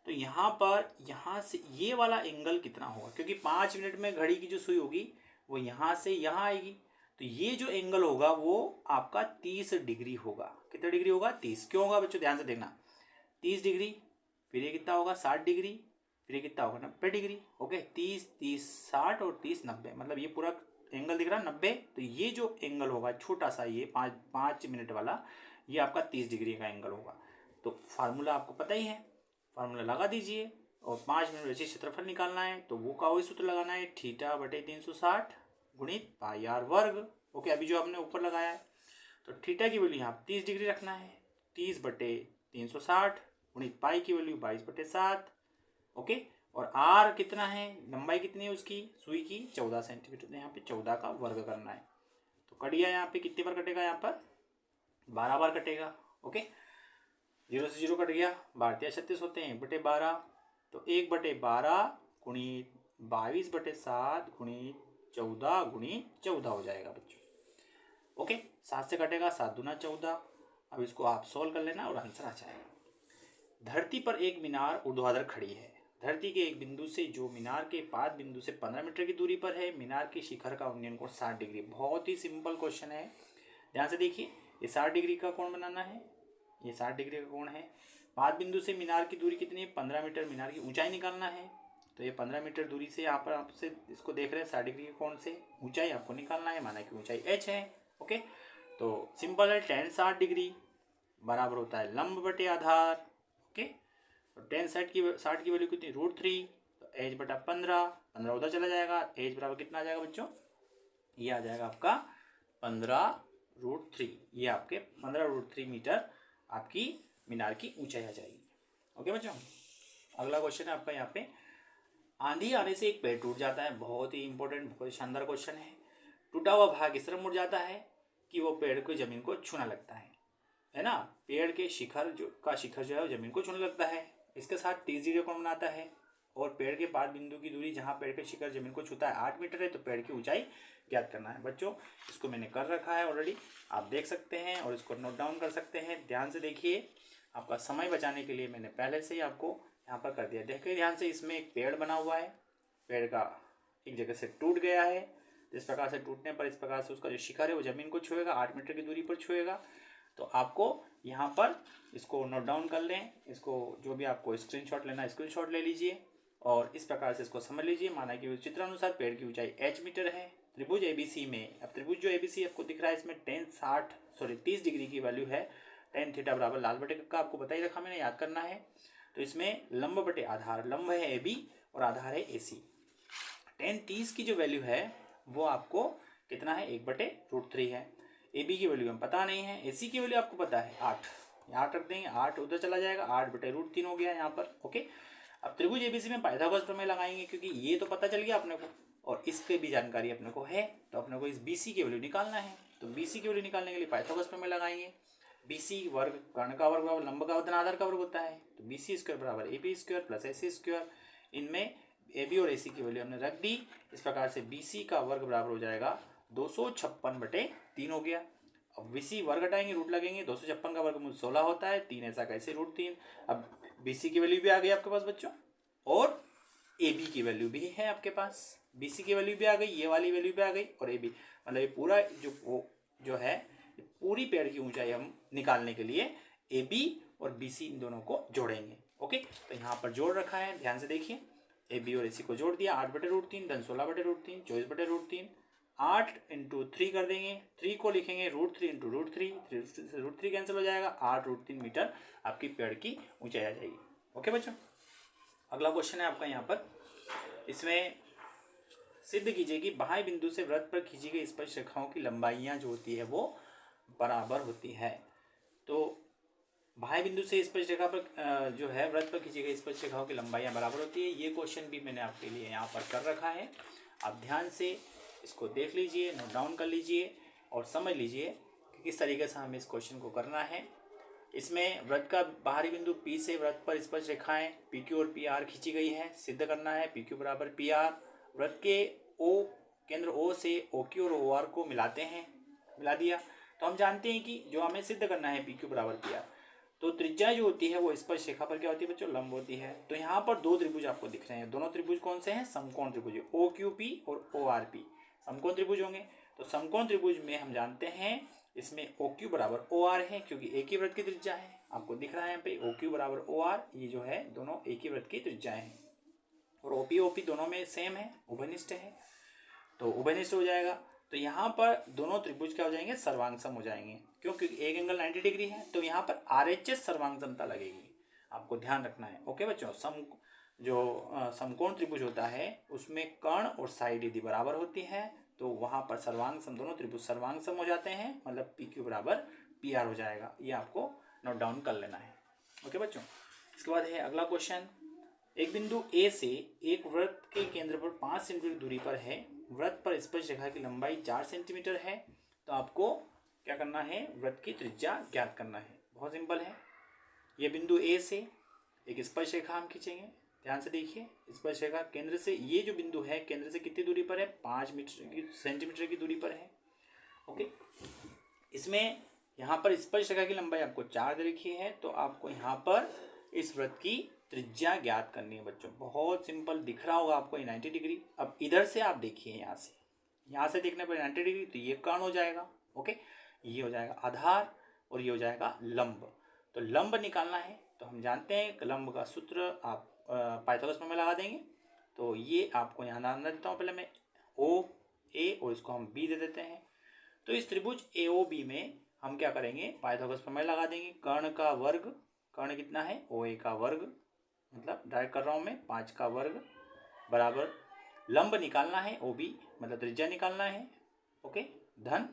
S1: तो यहाँ पर यहाँ से ये वाला एंगल कितना होगा, क्योंकि 5 मिनट में घड़ी की जो सुई होगी वो यहाँ से यहाँ आएगी, तो ये जो एंगल होगा वो आपका 30 डिग्री होगा। कितना डिग्री होगा 30। क्यों होगा बच्चों, ध्यान से देखना, 30 डिग्री, फिर ये कितना होगा 60 डिग्री, फिर ये कितना होगा 90 डिग्री। ओके, 30 30 60 और 30 90, मतलब ये पूरा एंगल दिख रहा है 90। तो ये जो एंगल होगा छोटा सा, ये 5 मिनट वाला, ये आपका 30 डिग्री का एंगल होगा। तो फार्मूला आपको पता ही है, फार्मूला लगा दीजिए और 5 मिनट वैसे क्षेत्रफल निकालना है, तो वो का वही सूत्र लगाना है, θ/360 गुणित पाई r वर्ग। ओके, अभी जो हमने ऊपर लगाया है, तो थीटा की वैल्यू यहाँ 30 डिग्री रखना है, 30/360 गुणित पाई की वैल्यू 22/7। ओके, और r कितना है, लंबाई कितनी है उसकी सुई की 14 सेंटीमीटर, तो यहाँ पे 14 का वर्ग करना है। तो कट गया, यहाँ पे कितनी बार कटेगा, यहाँ पर 12 बार कटेगा। ओके, 0 से 0 कट गया, 12×36 होते हैं 1/12, तो 1/12 गुणित 22/7 गुणित 14 गुणित 14 हो जाएगा बच्चों। ओके, 7 से कटेगा, 7 दूना 14। अब इसको आप सोल्व कर लेना और आंसर आ जाएगा। धरती पर एक मीनार ऊर्ध्वाधर खड़ी है, धरती के एक बिंदु से जो मीनार के पाद बिंदु से 15 मीटर की दूरी पर है, मीनार के शिखर का उन्नयन कोण 60 डिग्री। बहुत ही सिंपल क्वेश्चन है, ध्यान से देखिए, ये 60 डिग्री का कोण बनाना है, ये 60 डिग्री का कोण है। पाद बिंदु से मीनार की दूरी कितनी है 15 मीटर, मीनार की ऊंचाई निकालना है, तो ये 15 मीटर दूरी से यहाँ पर आपसे इसको देख रहे हैं 60 डिग्री के कोण से ऊंचाई आपको निकालना है, माना कि ऊंचाई h है। ओके, तो सिंपल है, tan 60 डिग्री बराबर होता है लंब बटे आधार। ओके, तो tan 60 की वैल्यू कितनी √3, तो h/15, 15 उधर चला जाएगा, h बराबर कितना आ जाएगा बच्चों, ये आ जाएगा आपका 15√3, ये आपके 15√3 मीटर आपकी मीनार की ऊंचाई आ जाएगी। ओके बच्चों। अगला क्वेश्चन है आपका यहाँ पे, आंधी आने से एक पेड़ टूट जाता है। बहुत ही इंपॉर्टेंट, बहुत ही शानदार क्वेश्चन है। टूटा हुआ भाग इस तरह मुड़ जाता है कि वो पेड़ को जमीन को छूना लगता है ना। पेड़ के शिखर जो है वो जमीन को छूने लगता है। इसके साथ 30 डिग्री कोण बनाता है और पेड़ के पाद बिंदु की दूरी जहाँ पेड़ के शिखर जमीन को छूता है 8 मीटर है। तो पेड़ की ऊंचाई ज्ञात करना है। बच्चों इसको मैंने कर रखा है ऑलरेडी, आप देख सकते हैं और इसको नोट डाउन कर सकते हैं। ध्यान से देखिए, आपका समय बचाने के लिए मैंने पहले से ही आपको यहाँ पर कर दिया। देखिए ध्यान से, इसमें एक पेड़ बना हुआ है, पेड़ का एक जगह से टूट गया है। इस प्रकार से टूटने पर इस प्रकार से उसका जो शिखर है वो जमीन को छुएगा, 8 मीटर की दूरी पर छुएगा। तो आपको यहाँ पर इसको नोट डाउन कर लें, इसको जो भी आपको स्क्रीनशॉट लेना है स्क्रीनशॉट ले लीजिए और इस प्रकार से इसको समझ लीजिए। माना कि चित्रानुसार पेड़ की ऊंचाई h मीटर है। त्रिभुज एबीसी में, अब त्रिभुज जो एबीसी आपको दिख रहा है इसमें 30 डिग्री की वैल्यू है। tan थीटा बराबर लाल बटे का आपको बता ही रखा मैंने, याद करना है। तो इसमें लंब बटे आधार, लंब है AB और आधार है AC। tan 30 की जो वैल्यू है वो आपको कितना है, 1/√3 है। AB की वैल्यू हमें पता नहीं है, AC की वैल्यू आपको पता है 8, यहाँ रख देंगे, 8 उधर चला जाएगा, 8/√3 हो गया यहाँ पर। ओके, अब त्रिभुज एबीसी में पाइथागोरस प्रमेय लगाएंगे क्योंकि ये तो पता चल गया अपने को और इसके भी जानकारी अपने को है। तो अपने को इस BC की वैल्यू निकालना है। तो BC की वैल्यू निकालने के लिए पाइथागोरस प्रमेय लगाएंगे। BC वर्ग कर्ण का वर्ग बराबर लंब का वजन आधार का वर्ग होता है। तो BC² बराबर AB² प्लस AC²। इनमें AB और AC की वैल्यू हमने रख दी। इस प्रकार से BC का वर्ग बराबर हो जाएगा 256/3 हो गया। अब BC वर्ग हटाएंगे, रूट लगेंगे, 256 का वर्गमूल 16 होता है, 3 ऐसा कैसे √3। अब BC की वैल्यू भी आ गई आपके पास बच्चों और AB की वैल्यू भी है आपके पास। BC की वैल्यू भी आ गई, ये वाली वैल्यू भी आ गई और AB, मतलब ये पूरा जो है पूरी पेड़ की ऊंचाई हम निकालने के लिए AB और BC इन दोनों को जोड़ेंगे। ओके, तो यहाँ पर जोड़ रखा है, ध्यान से देखिए। AB और AC को जोड़ दिया, 8/√3 धन 16/√3 24/√3। 8 × 3 कर देंगे, 3 को लिखेंगे √3 × √3, √3 कैंसिल हो जाएगा, 8√3 मीटर आपकी पेड़ की ऊंचाई आ जाएगी। ओके बच्चों, अगला क्वेश्चन है आपका यहाँ पर, इसमें सिद्ध कीजिए कि बाह्य बिंदु से वृत्त पर खींची गई स्पर्श रेखाओं की लंबाइयाँ जो होती है वो बराबर होती है। तो बाह्य बिंदु से स्पर्श रेखा पर जो है वृत्त पर खींची गई स्पर्श रेखाओं की लंबाइयाँ बराबर होती है। ये क्वेश्चन भी मैंने आपके लिए यहाँ पर कर रखा है, आप ध्यान से इसको देख लीजिए, नोट डाउन कर लीजिए और समझ लीजिए कि किस तरीके से हमें इस क्वेश्चन को करना है। इसमें वृत्त का बाहरी बिंदु P से वृत्त पर स्पर्श रेखाएं PQ और PR खींची गई है, सिद्ध करना है PQ बराबर PR। वृत्त के केंद्र O से OQ और OR को मिलाते हैं, मिला दिया। तो हम जानते हैं कि जो हमें सिद्ध करना है PQ बराबर PR, तो त्रिज्या जो होती है वो स्पर्श रेखा पर क्या होती है बच्चों, लंब होती है। तो यहाँ पर दो त्रिभुज आपको दिख रहे हैं, दोनों त्रिभुज कौन से हैं, समकोण त्रिभुज, OQP और ORP समकोण त्रिभुज होंगे। तो समकोण त्रिभुज में हम जानते हैं इसमें OQ बराबर OR है क्योंकि एक ही वृत्त की त्रिज्या है, आपको दिख रहा है यहाँ पे OQ बराबर OR, ये जो है दोनों एक ही वृत्त की त्रिज्याएं हैं और OP दोनों में सेम है, उभयनिष्ठ है, तो उभयनिष्ठ हो जाएगा। तो यहाँ पर दोनों त्रिभुज क्या हो जाएंगे, सर्वांग हो जाएंगे, क्योंकि एक एंगल 90 डिग्री है। तो यहाँ पर RHS सर्वांग समता लगेगी, आपको ध्यान रखना है। ओके बच्चों, समकोण त्रिभुज होता है उसमें कर्ण और साइड यदि बराबर होती है तो वहाँ पर सर्वांग सम, दोनों त्रिभुज सर्वांग सम हो जाते हैं, मतलब PQ बराबर PR हो जाएगा। ये आपको नोट डाउन कर लेना है। ओके बच्चों, इसके बाद है अगला क्वेश्चन, एक बिंदु A से एक वृत्त के केंद्र पर 5 सेंटीमीटर दूरी पर है, वृत्त पर स्पर्श रेखा की लंबाई 4 सेंटीमीटर है। तो आपको क्या करना है, वृत्त की त्रिज्या ज्ञात करना है। बहुत सिंपल है, ये बिंदु A से एक स्पर्श रेखा हम खींचेंगे, ध्यान से देखिए। स्पर्श रेखा केंद्र से, ये जो बिंदु है केंद्र से कितनी दूरी पर है, 5 सेंटीमीटर की दूरी पर है। ओके, इसमें यहाँ पर स्पर्श रेखा की लंबाई आपको 4 दे रखी है, तो आपको यहाँ पर इस वृत्त की त्रिज्या ज्ञात करनी है बच्चों। बहुत सिंपल दिख रहा होगा आपको, 90 डिग्री। अब इधर से आप देखिए, यहाँ से देखने पर 90 डिग्री, तो ये कर्ण हो जाएगा। ओके, ये हो जाएगा आधार और ये हो जाएगा लंब। तो लंब निकालना है, तो हम जानते हैं लंब का सूत्र आप पाइथागोरस में लगा देंगे। तो ये आपको यहाँ नाम देता हूँ, पहले मैं OA और इसको हम B दे देते हैं। तो इस त्रिभुज AOB में हम क्या करेंगे, पाइथागोरस प्रमेय लगा देंगे। कर्ण का वर्ग, कर्ण कितना है, OA का वर्ग, मतलब डायरेक्ट कर रहा हूँ मैं, 5 का वर्ग बराबर लंब निकालना है OB, मतलब त्रिज्या निकालना है। ओके, धन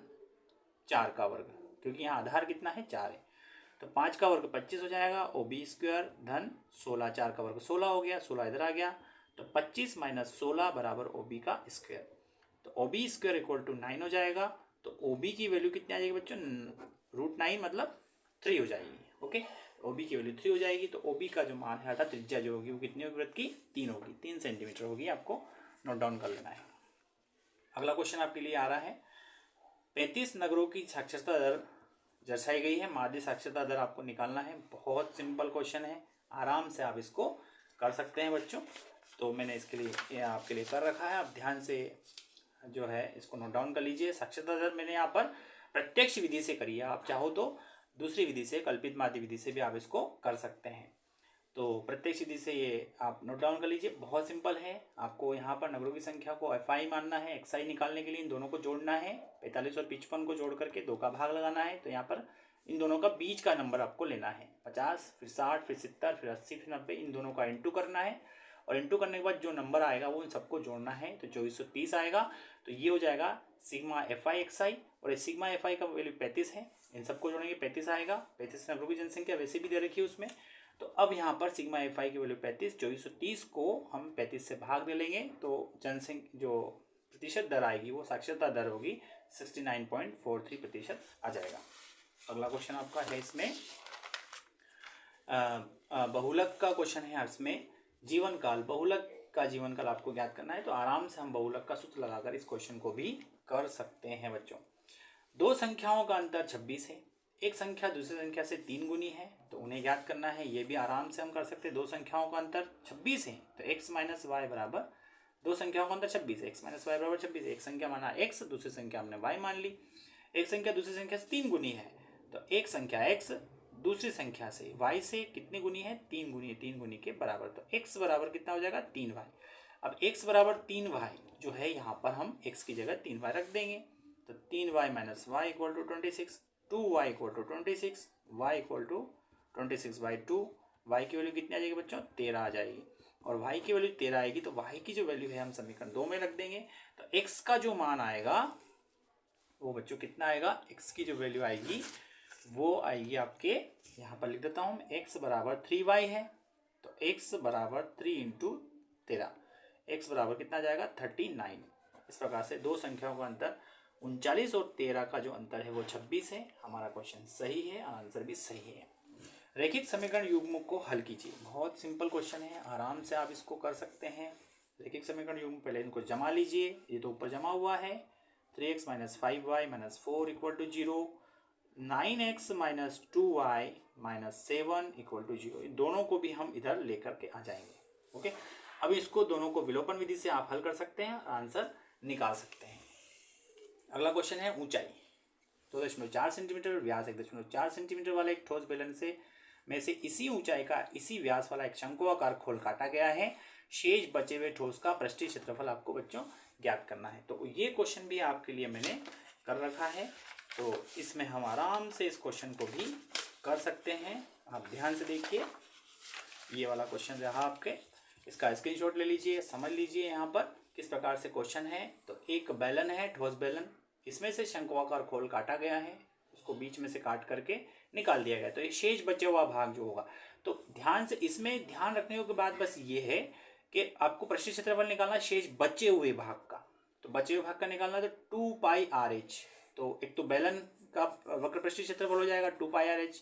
S1: 4 का वर्ग, क्योंकि यहाँ आधार कितना है, 4 है। तो 5 का वर्ग 25 हो जाएगा, OB स्क्वायर धन 16, 4 का वर्ग 16 हो गया, 16 इधर आ गया, तो 25 माइनस 16 बराबर OB का स्क्वायर। तो OB स्क्वायर इक्वल टू 9 हो जाएगा। तो OB की वैल्यू कितनी आ जाएगी बच्चों, √9 मतलब 3 हो जाएगी। ओके, OB की वैल्यू 3 हो जाएगी। तो OB का जो मान है अर्थात त्रिज्या जो होगी वो कितनी होगी वृत्त की, 3 होगी, 3 सेंटीमीटर होगी, आपको नोट डाउन कर लेना है। अगला क्वेश्चन आपके लिए आ रहा है, 35 नगरों की साक्षरता दर दर्शाई गई है, माध्य साक्षरता दर आपको निकालना है। बहुत सिंपल क्वेश्चन है, आराम से आप इसको कर सकते हैं बच्चों। तो मैंने इसके लिए आपके लिए कर रखा है, आप ध्यान से जो है इसको नोट डाउन कर लीजिए। साक्षरता दर मैंने यहाँ पर प्रत्यक्ष विधि से करी है, आप चाहो तो दूसरी विधि से, कल्पित माध्य विधि से भी आप इसको कर सकते हैं। तो प्रत्यक्ष विधि से ये आप नोट डाउन कर लीजिए, बहुत सिंपल है। आपको यहाँ पर नगरों की संख्या को FI मानना है, XI निकालने के लिए इन दोनों को जोड़ना है, 45 और 55 को जोड़ करके 2 का भाग लगाना है। तो यहाँ पर इन दोनों का बीच का नंबर आपको लेना है, 50 फिर 60 फिर 70 फिर 80 फिर 90, इन दोनों का इंटू करना है, और इंटू करने के बाद जो नंबर आएगा वो इन सबको जोड़ना है। तो 2430 आएगा। तो ये हो जाएगा सिग्मा FI XI, और ये सिग्मा FI का वैल्यू 35 है, इन सबको जोड़ेंगे 35 आएगा। 35 नगरों की जनसंख्या वैसे भी दे रखी है उसमें। तो अब यहाँ पर सिग्मा FI की वैल्यू 35, 2430 को हम 35 से भाग दे लेंगे, तो जनसंख्या जो प्रतिशत दर आएगी वो साक्षरता दर होगी 69.43% आ जाएगा। अगला क्वेश्चन आपका है इसमें बहुलक का क्वेश्चन है। इसमें जीवन काल, बहुलक का जीवन काल आपको ज्ञात करना है। तो आराम से हम बहुलक का सूत्र लगाकर इस क्वेश्चन को भी कर सकते हैं बच्चों। दो संख्याओं का अंतर 26 है, एक संख्या दूसरी संख्या से 3 गुनी है, तो उन्हें ज्ञात करना है। ये भी आराम से हम कर सकते हैं। दो संख्याओं का अंतर 26 है, तो x माइनस वाई बराबर, दो संख्याओं का अंतर 26 है, x माइनस वाई बराबर 26। एक संख्या माना x, दूसरी संख्या हमने y मान ली। एक संख्या दूसरी संख्या से 3 गुनी है, तो एक संख्या x दूसरी संख्या से y से कितनी गुनी है, 3 गुनी है, 3 गुनी के बराबर। तो x बराबर कितना हो जाएगा, 3y। अब x बराबर 3y जो है, यहाँ पर हम x की जगह 3y रख देंगे। तो 3y minus Y equal to 26, 2y equal to 26, y equal to 26/2। y की वैल्यू कितनी आ जाएगी बच्चों, 13 आ जाएगी। और y की वैल्यू 13 आएगी, तो y की जो वैल्यू है हम समीकरण 2 में रख देंगे। तो x का जो मान आएगा वो बच्चों कितना आएगा, x की जो वैल्यू आएगी वो आएगी आपके, यहाँ पर लिख देता हूँ, x बराबर 3y है, तो x बराबर 3 इंटू 13, x बराबर कितना जाएगा 39। इस प्रकार से दो संख्याओं का अंतर 39 और 13 का जो अंतर है वो 26 है। हमारा क्वेश्चन सही है, आंसर भी सही है। रेखित समीकरण युग्म को हल कीजिए। बहुत सिंपल क्वेश्चन है, आराम से आप इसको कर सकते हैं। रेखित समीकरण युग्म, पहले इनको जमा लीजिए, ये तो ऊपर जमा हुआ है। 3x minus 5y minus 4 equal to 0, 9x minus 2y minus 7 equal to 0, इन दोनों को भी हम इधर लेकर के आ जाएंगे। ओके, अब इसको दोनों को विलोपन विधि से आप हल कर सकते हैं, आंसर निकाल सकते हैं। अगला क्वेश्चन है ऊंचाई 2.4 सेंटीमीटर, व्यास 1.4 सेंटीमीटर वाले एक ठोस बेलन से इसी ऊंचाई का इसी व्यास वाला एक शंकुआकार खोल काटा गया है। शेष बचे हुए ठोस का पृष्ठीय क्षेत्रफल आपको बच्चों ज्ञात करना है। तो ये क्वेश्चन भी आपके लिए मैंने कर रखा है, तो इसमें हम आराम से इस क्वेश्चन को भी कर सकते हैं। आप ध्यान से देखिए, ये वाला क्वेश्चन रहा आपके, इसका स्क्रीनशॉट ले लीजिए, समझ लीजिए यहाँ पर किस प्रकार से क्वेश्चन है। तो एक बेलन है, ठोस बेलन, इसमें से शंकुआकार खोल काटा गया है, उसको बीच में से काट करके निकाल दिया गया। तो ये शेष बचा हुआ भाग जो होगा, तो ध्यान से इसमें ध्यान रखने की बात बस ये है कि आपको पृष्ठीय क्षेत्रफल निकालना शेष बचे हुए भाग का। तो बचे हुए भाग का निकालना तो 2πRh, तो एक तो बेलन का वक्र पृष्ठीय क्षेत्रफल हो जाएगा 2πRh,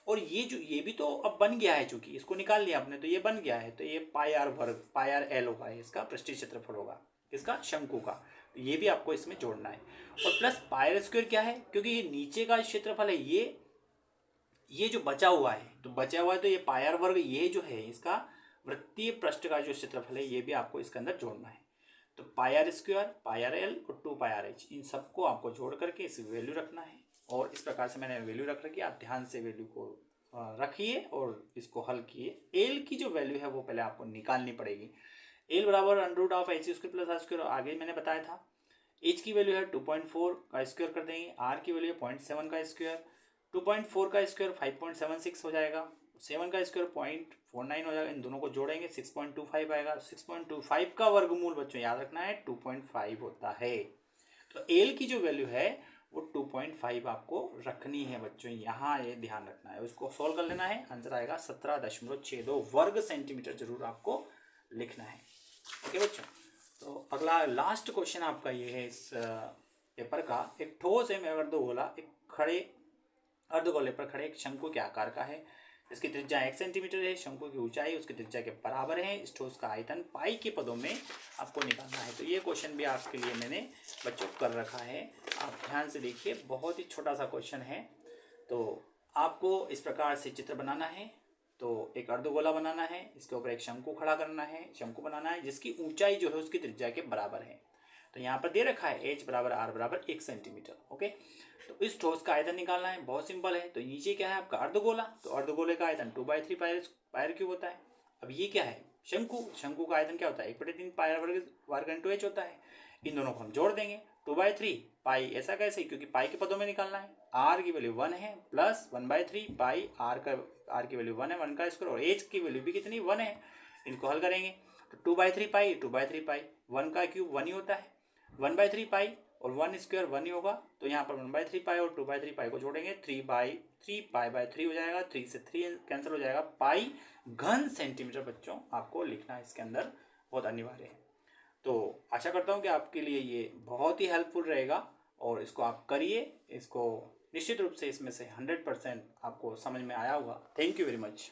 S1: और ये भी तो अब बन गया है, चूंकि इसको निकाल लिया आपने तो ये बन गया है, तो ये πr वर्ग πrl होगा, इसका पृष्ठीय क्षेत्रफल होगा, इसका शंकु का। तो ये भी आपको इसमें जोड़ना है, और प्लस पायर स्क्वायर क्या है, क्योंकि ये नीचे का क्षेत्रफल है, ये जो बचा हुआ है, तो बचा हुआ है, तो ये पायर वर्ग ये जो है इसका वृत्तीय पृष्ठ का जो क्षेत्रफल है ये भी आपको इसके अंदर जोड़ना है। तो पायर स्क्वायर, पायर एल और 2πRh, इन सबको आपको जोड़ करके इस वैल्यू रखना है। और इस प्रकार से मैंने वैल्यू रख रखी है, आप ध्यान से वैल्यू को रखिए और इसको हल किए। एल की जो वैल्यू है वो पहले आपको निकालनी पड़ेगी। एल बराबर √h² प्लस r स्क्वायर, आगे मैंने बताया था। एच की वैल्यू है 2.4 का स्क्वायर कर देंगे, आर की वैल्यू है 0.7 का स्क्वायर, 2.4 का स्क्वायर 5.76 हो जाएगा, 7 का स्क्वायर 0.49 हो जाएगा, इन दोनों को जोड़ेंगे 6.25 आएगा। 6.25 का वर्गमूल बच्चों याद रखना है 2.5 होता है। तो एल की जो वैल्यू है वो 2.5 आपको रखनी है बच्चों, यहाँ ये ध्यान रखना है। उसको सॉल्व कर लेना है, आंसर आएगा 17.62 वर्ग सेंटीमीटर जरूर आपको लिखना है। ओके बच्चों, तो अगला लास्ट क्वेश्चन आपका ये है इस पेपर का। एक ठोस एवं अर्धगोला एक खड़े अर्धगोले पर खड़े एक शंकु के आकार का है, इसकी त्रिज्या 1 सेंटीमीटर है, शंकु की ऊंचाई उसकी त्रिज्या के बराबर है, इस ठोस का आयतन पाई के पदों में आपको निकालना है। तो ये क्वेश्चन भी आपके लिए मैंने बच्चों कर रखा है, आप ध्यान से देखिए, बहुत ही छोटा सा क्वेश्चन है। तो आपको इस प्रकार से चित्र बनाना है। तो एक अर्धगोला बनाना है, इसके ऊपर एक शंकु खड़ा करना है, शंकु बनाना है जिसकी ऊंचाई जो है उसकी त्रिज्या के बराबर है। तो यहाँ पर दे रखा है h बराबर r बराबर 1 सेंटीमीटर। ओके, तो इस ठोस का आयतन निकालना है, बहुत सिंपल है। तो नीचे क्या है आपका अर्धगोला, तो अर्धगोले का आयतन 2/3 पायर क्यूब होता है। अब ये क्या है शंकु, शंकु का आयतन क्या होता है 1/3 पायर वर्ग इंटू h होता है। इन दोनों को हम जोड़ देंगे, 2/3 पाई, ऐसा कैसे, क्योंकि पाई के पदों में निकालना है। r की वैल्यू 1 है प्लस 1/3 पाई, r की वैल्यू 1 है, 1 का स्क्वायर, और h की वैल्यू भी कितनी 1 है। इनको हल करेंगे तो 2/3 पाई 1 का क्यूब 1 ही होता है, 1/3 पाई और 1 स्क्वायर 1 ही होगा। तो यहाँ पर 1/3 पाई और 2/3 पाई को जोड़ेंगे, 3/3 पाई/3 हो जाएगा, 3 से 3 कैंसिल हो जाएगा, पाई घन सेंटीमीटर बच्चों आपको लिखना है इसके अंदर, बहुत अनिवार्य है। तो आशा करता हूँ कि आपके लिए ये बहुत ही हेल्पफुल रहेगा और इसको आप करिए, इसको निश्चित रूप से इसमें से 100% आपको समझ में आया होगा। Thank you very much.